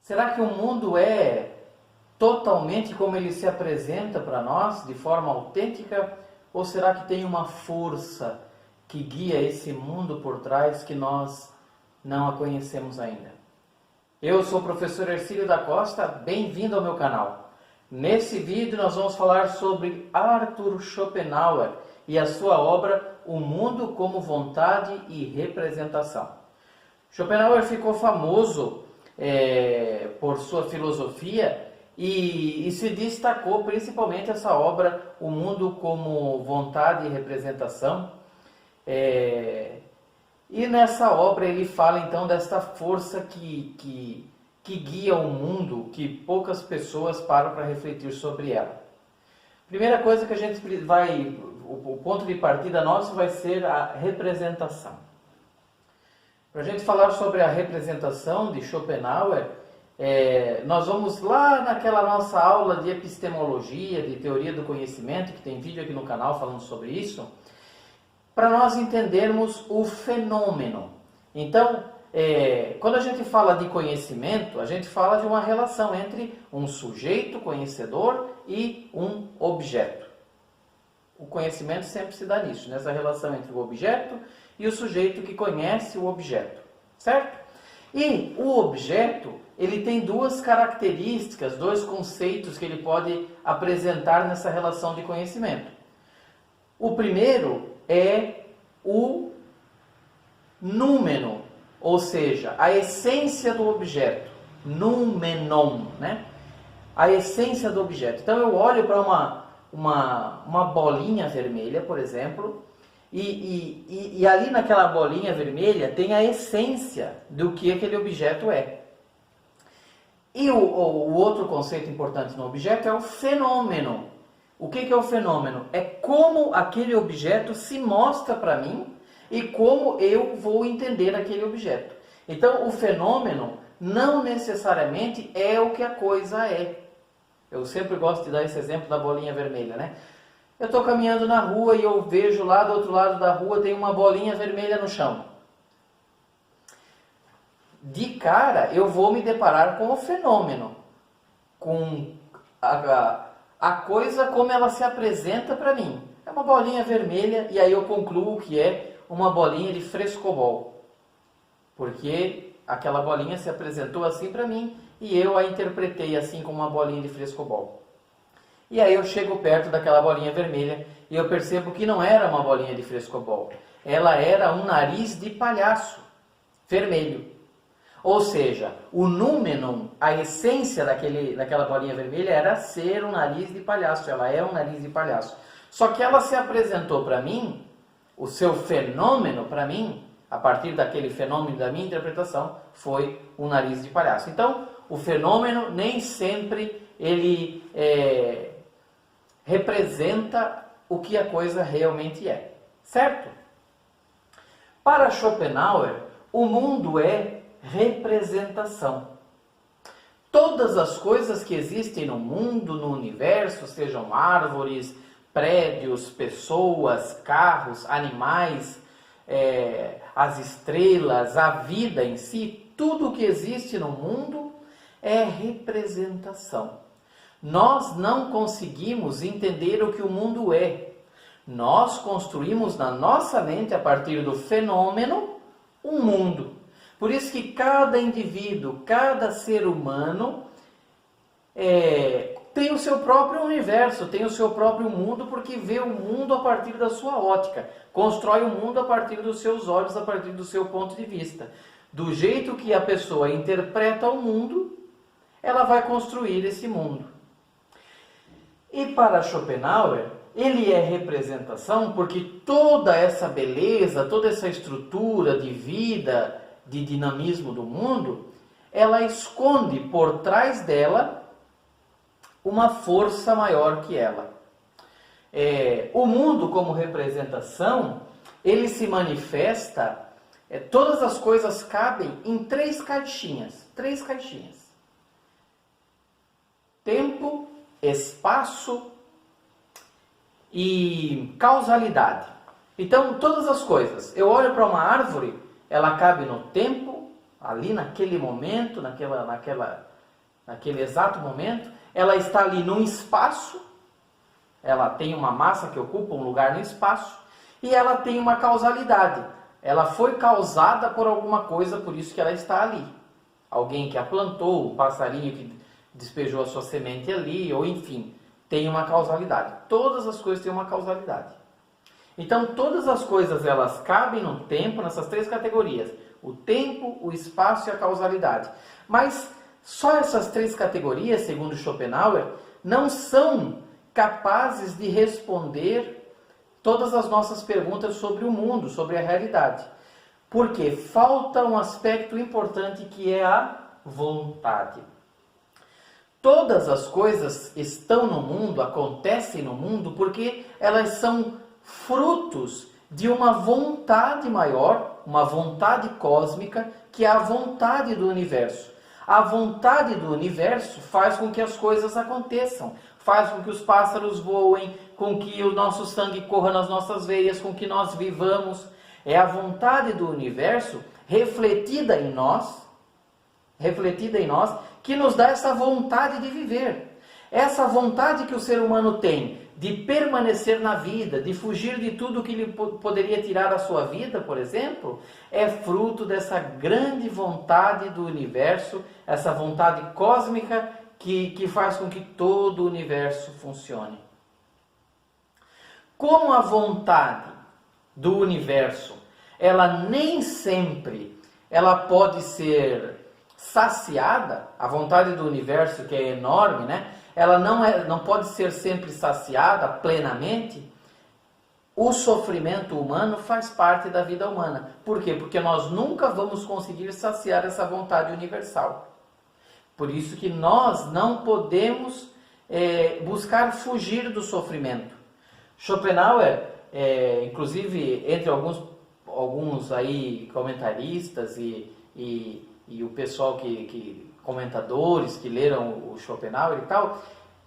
Será que o mundo é totalmente como ele se apresenta para nós, de forma autêntica? Ou será que tem uma força que guia esse mundo por trás que nós não a conhecemos ainda? Eu sou o professor Hercílio da Costa, bem-vindo ao meu canal. Nesse vídeo nós vamos falar sobre Arthur Schopenhauer e a sua obra O Mundo como Vontade e Representação. Schopenhauer ficou famoso por sua filosofia e se destacou principalmente essa obra O Mundo como Vontade e Representação. E nessa obra ele fala então desta força que guia o mundo, que poucas pessoas param para refletir sobre ela. Primeira coisa que a gente vai, o ponto de partida nosso vai ser a representação. Para a gente falar sobre a representação de Schopenhauer, nós vamos lá naquela nossa aula de epistemologia, de teoria do conhecimento, que tem vídeo aqui no canal falando sobre isso, para nós entendermos o fenômeno. Então, quando a gente fala de conhecimento, a gente fala de uma relação entre um sujeito conhecedor e um objeto. O conhecimento sempre se dá nisso, nessa relação entre o objeto e o sujeito que conhece o objeto, certo? E o objeto, ele tem duas características, dois conceitos que ele pode apresentar nessa relação de conhecimento. O primeiro é o númeno, ou seja, a essência do objeto, noumenon, né? A essência do objeto. Então eu olho para uma bolinha vermelha, por exemplo, e ali naquela bolinha vermelha tem a essência do que aquele objeto é. E o outro conceito importante no objeto é o fenômeno. O que é o fenômeno? É como aquele objeto se mostra para mim e como eu vou entender aquele objeto. Então, o fenômeno não necessariamente é o que a coisa é. Eu sempre gosto de dar esse exemplo da bolinha vermelha, né? Eu estou caminhando na rua e eu vejo lá do outro lado da rua tem uma bolinha vermelha no chão. De cara, eu vou me deparar com o fenômeno, com a coisa como ela se apresenta para mim. É uma bolinha vermelha e aí eu concluo que é uma bolinha de frescobol. Porque aquela bolinha se apresentou assim para mim e eu a interpretei assim como uma bolinha de frescobol. E aí eu chego perto daquela bolinha vermelha e eu percebo que não era uma bolinha de frescobol. Ela era um nariz de palhaço, vermelho. Ou seja, o noumenon, a essência daquela bolinha vermelha era ser um nariz de palhaço. Ela é um nariz de palhaço. Só que ela se apresentou para mim, o seu fenômeno para mim, a partir daquele fenômeno da minha interpretação, foi um nariz de palhaço. Então, o fenômeno nem sempre ele representa o que a coisa realmente é. Certo? Para Schopenhauer, o mundo é representação. Todas as coisas que existem no mundo, no universo, sejam árvores, prédios, pessoas, carros, animais, as estrelas, a vida em si, tudo que existe no mundo é representação. Nós não conseguimos entender o que o mundo é. Nós construímos na nossa mente, a partir do fenômeno, um mundo. Por isso que cada indivíduo, cada ser humano tem o seu próprio universo, tem o seu próprio mundo, porque vê o mundo a partir da sua ótica, constrói o mundo a partir dos seus olhos, a partir do seu ponto de vista. Do jeito que a pessoa interpreta o mundo, ela vai construir esse mundo. E para Schopenhauer, ele é representação porque toda essa beleza, toda essa estrutura de vida, de dinamismo do mundo, ela esconde por trás dela uma força maior que ela. O mundo como representação, ele se manifesta, todas as coisas cabem em três caixinhas. Tempo, espaço e causalidade. Então, todas as coisas. Eu olho para uma árvore, ela cabe no tempo, ali naquele momento, naquela naquele exato momento, ela está ali num espaço, ela tem uma massa que ocupa um lugar no espaço, e ela tem uma causalidade. Ela foi causada por alguma coisa, por isso que ela está ali. Alguém que a plantou, um passarinho que despejou a sua semente ali, ou enfim, tem uma causalidade. Todas as coisas têm uma causalidade. Então, todas as coisas, elas cabem no tempo, nessas três categorias. O tempo, o espaço e a causalidade. Mas só essas três categorias, segundo Schopenhauer, não são capazes de responder todas as nossas perguntas sobre o mundo, sobre a realidade. Porque falta um aspecto importante que é a vontade. Todas as coisas estão no mundo, acontecem no mundo, porque elas são frutos de uma vontade maior, uma vontade cósmica, que é a vontade do universo. A vontade do universo faz com que as coisas aconteçam, faz com que os pássaros voem, com que o nosso sangue corra nas nossas veias, com que nós vivamos. É a vontade do universo refletida em nós, que nos dá essa vontade de viver. Essa vontade que o ser humano tem de permanecer na vida, de fugir de tudo que lhe poderia tirar a sua vida, por exemplo, é fruto dessa grande vontade do universo, essa vontade cósmica que faz com que todo o universo funcione. Como a vontade do universo, ela nem sempre ela pode ser saciada, a vontade do universo, que é enorme, né? Ela não pode ser sempre saciada plenamente. O sofrimento humano faz parte da vida humana. Por quê? Porque nós nunca vamos conseguir saciar essa vontade universal. Por isso que nós não podemos buscar fugir do sofrimento. Schopenhauer, inclusive entre alguns aí comentaristas e o pessoal comentadores que leram o Schopenhauer e tal,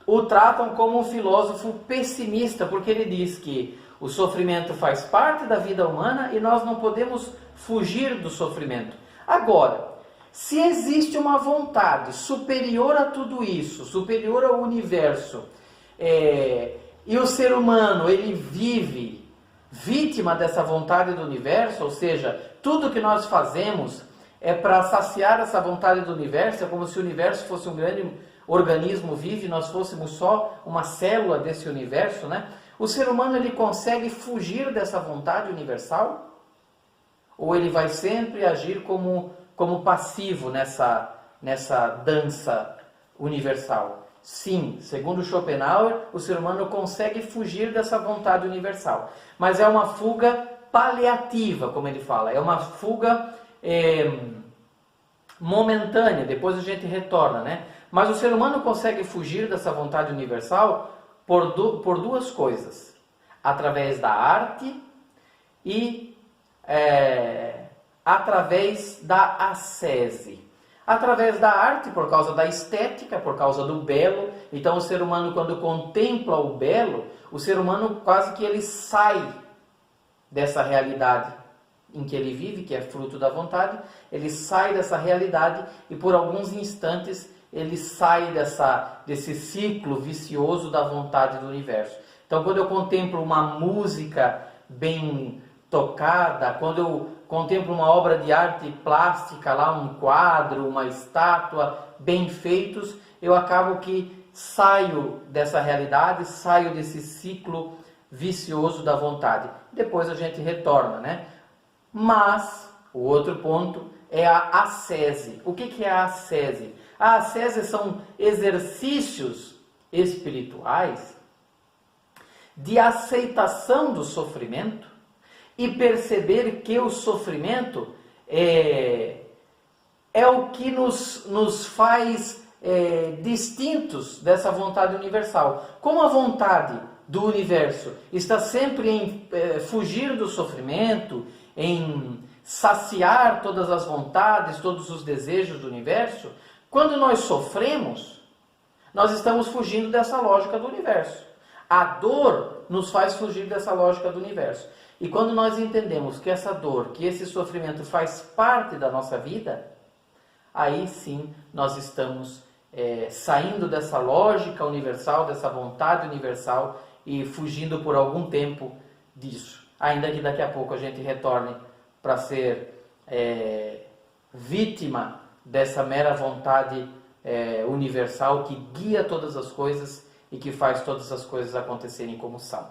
o tratam como um filósofo pessimista, porque ele diz que o sofrimento faz parte da vida humana e nós não podemos fugir do sofrimento. Agora, se existe uma vontade superior a tudo isso, superior ao universo, e o ser humano ele vive vítima dessa vontade do universo, ou seja, tudo que nós fazemos é para saciar essa vontade do universo, é como se o universo fosse um grande organismo vivo e nós fôssemos só uma célula desse universo, né? O ser humano ele consegue fugir dessa vontade universal? Ou ele vai sempre agir como passivo nessa dança universal? Sim, segundo Schopenhauer, o ser humano consegue fugir dessa vontade universal. Mas é uma fuga paliativa, como ele fala. É uma fuga momentânea, depois a gente retorna, né? Mas o ser humano consegue fugir dessa vontade universal por duas coisas. Através da arte e através da ascese. Através da arte, por causa da estética, por causa do belo. Então o ser humano, quando contempla o belo, o ser humano quase que ele sai dessa realidade em que ele vive, que é fruto da vontade, ele sai dessa realidade e por alguns instantes ele sai desse ciclo vicioso da vontade do universo. Então quando eu contemplo uma música bem tocada, quando eu contemplo uma obra de arte plástica, lá um quadro, uma estátua bem feitos, eu acabo que saio dessa realidade, saio desse ciclo vicioso da vontade. Depois a gente retorna, né? Mas o outro ponto é a ascese. O que é a ascese? A ascese são exercícios espirituais de aceitação do sofrimento e perceber que o sofrimento é o que nos faz distintos dessa vontade universal. Como a vontade do universo está sempre em fugir do sofrimento, em saciar todas as vontades, todos os desejos do universo, quando nós sofremos, nós estamos fugindo dessa lógica do universo. A dor nos faz fugir dessa lógica do universo. E quando nós entendemos que essa dor, que esse sofrimento faz parte da nossa vida, aí sim nós estamos saindo dessa lógica universal, dessa vontade universal e fugindo por algum tempo disso. Ainda que daqui a pouco a gente retorne para ser vítima dessa mera vontade universal que guia todas as coisas e que faz todas as coisas acontecerem como são.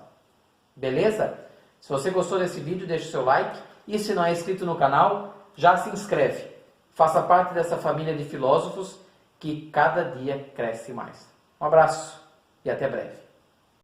Beleza? Se você gostou desse vídeo, deixe o seu like e se não é inscrito no canal, já se inscreve. Faça parte dessa família de filósofos que cada dia cresce mais. Um abraço e até breve.